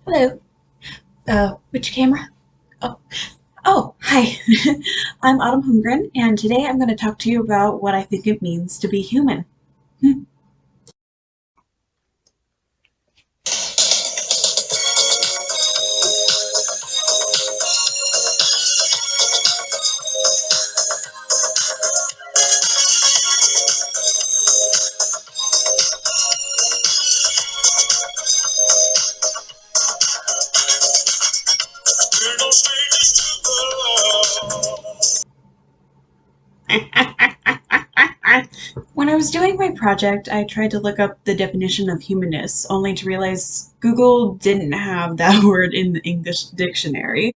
Hello. Which camera? Oh, hi. I'm Autumn Holmgren, and today I'm going to talk to you about what I think it means to be human. When I was doing my project, I tried to look up the definition of humanness, only to realize Google didn't have that word in the English dictionary.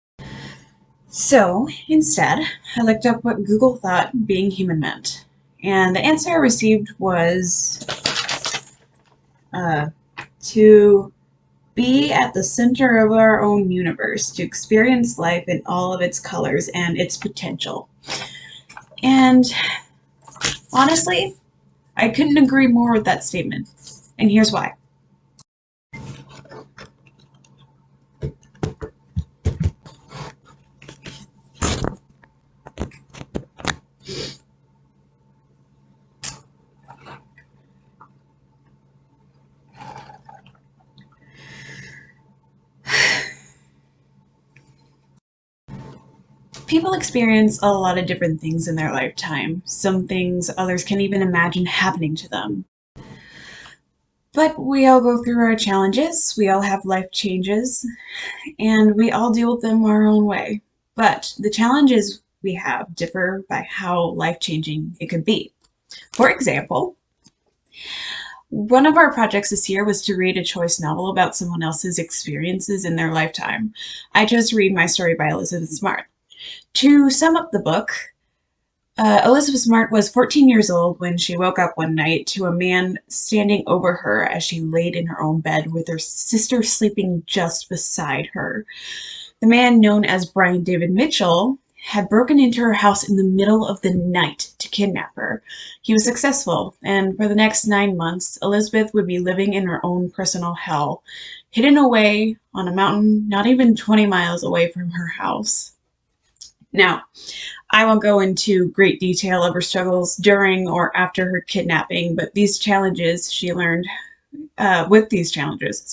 So instead, I looked up what Google thought being human meant. And the answer I received was uh, to be at the center of our own universe, to experience life in all of its colors and its potential. And honestly, I couldn't agree more with that statement. And here's why. People experience a lot of different things in their lifetime. Some things others can't even imagine happening to them. But we all go through our challenges, we all have life changes, and we all deal with them our own way. But the challenges we have differ by how life-changing it could be. For example, one of our projects this year was to read a choice novel about someone else's experiences in their lifetime. I chose to read My Story by Elizabeth Smart. To sum up the book, Elizabeth Smart was 14 years old when she woke up one night to a man standing over her as she laid in her own bed with her sister sleeping just beside her. The man, known as Brian David Mitchell, had broken into her house in the middle of the night to kidnap her. He was successful, and for the next 9 months, Elizabeth would be living in her own personal hell, hidden away on a mountain not even 20 miles away from her house. Now, I won't go into great detail of her struggles during or after her kidnapping, but these challenges she learned with these challenges,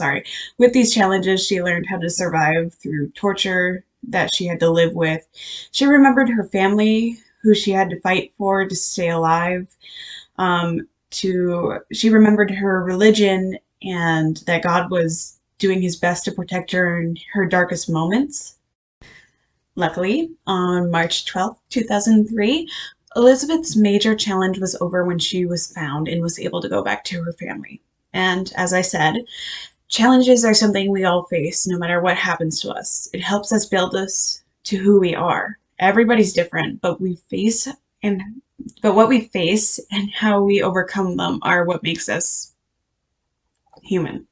she learned how to survive through torture that she had to live with. She remembered her family, who she had to fight for to stay alive. She remembered her religion and that God was doing his best to protect her in her darkest moments. Luckily, on March 12th, 2003, Elizabeth's major challenge was over when she was found and was able to go back to her family. And as I said, challenges are something we all face no matter what happens to us. It helps us build us to who we are. Everybody's different, and but what we face and how we overcome them are what makes us human.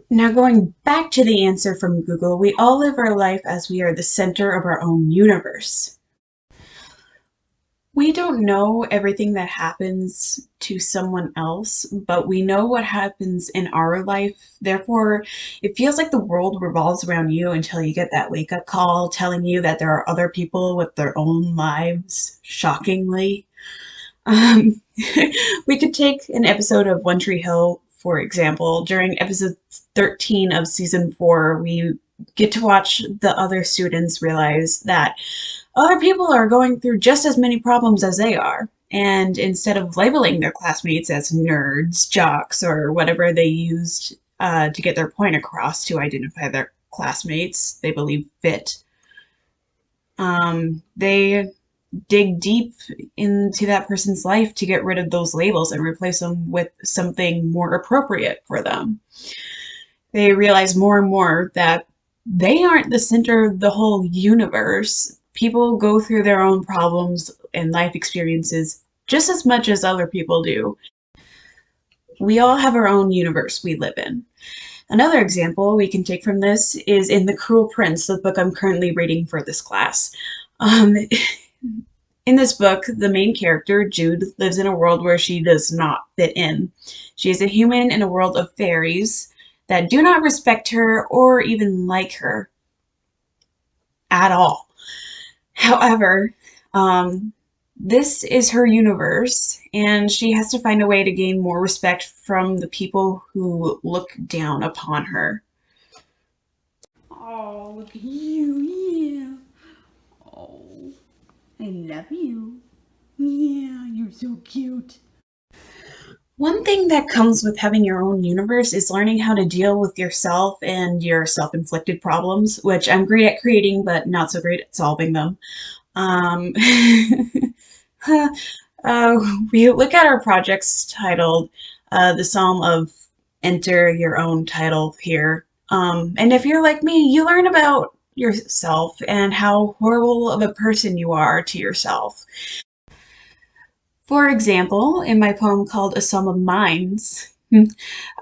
Now, going back to the answer from Google, we all live our life as we are the center of our own universe. We don't know everything that happens to someone else, but we know what happens in our life. Therefore, it feels like the world revolves around you until you get that wake up call telling you that there are other people with their own lives, shockingly. Um, we could take an episode of One Tree Hill, for example. During episode 13 of season 4, we get to watch the other students realize that other people are going through just as many problems as they are. And instead of labeling their classmates as nerds, jocks, or whatever they used to get their point across to identify their classmates they believe fit, they dig deep into that person's life to get rid of those labels and replace them with something more appropriate for them. They realize more and more that they aren't the center of the whole universe. People go through their own problems and life experiences just as much as other people do. We all have our own universe we live in. Another example we can take from this is in The Cruel Prince, the book I'm currently reading for this class. Um, in this book, the main character, Jude, lives in a world where she does not fit in. She is a human in a world of fairies that do not respect her or even like her at all. However, this is her universe, and she has to find a way to gain more respect from the people who look down upon her. Oh, look at you, yeah. Oh, I love you. Yeah, you're so cute. One thing that comes with having your own universe is learning how to deal with yourself and your self-inflicted problems, which I'm great at creating, but not so great at solving them. Um, uh, we look at our projects titled The Psalm of Enter Your Own Title here. And if you're like me, you learn about yourself and how horrible of a person you are to yourself. For example, in my poem called A Psalm of Minds,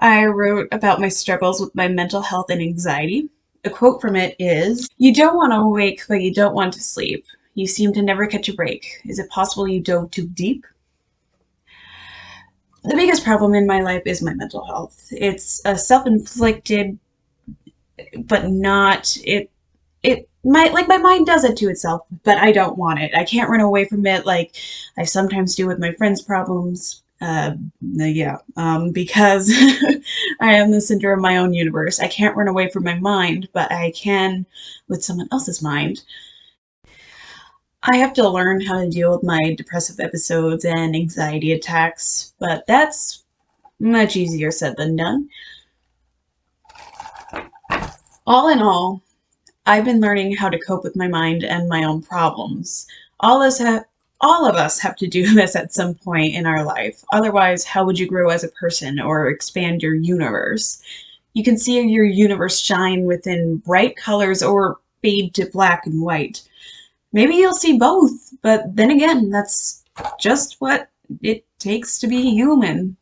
I wrote about my struggles with my mental health and anxiety. A quote from it is, "You don't want to awake, but you don't want to sleep. You seem to never catch a break. Is it possible you dove too deep?" The biggest problem in my life is my mental health. It's a self-inflicted, but not it. It might like my mind does it to itself, but I don't want it. I can't run away from it like I sometimes do with my friends' problems. Because I am the center of my own universe. I can't run away from my mind, but I can with someone else's mind. I have to learn how to deal with my depressive episodes and anxiety attacks, but that's much easier said than done. All in all, I've been learning how to cope with my mind and my own problems. All us have all of us have to do this at some point in our life. Otherwise, how would you grow as a person or expand your universe? You can see your universe shine within bright colors or fade to black and white. Maybe you'll see both, but then again, that's just what it takes to be human.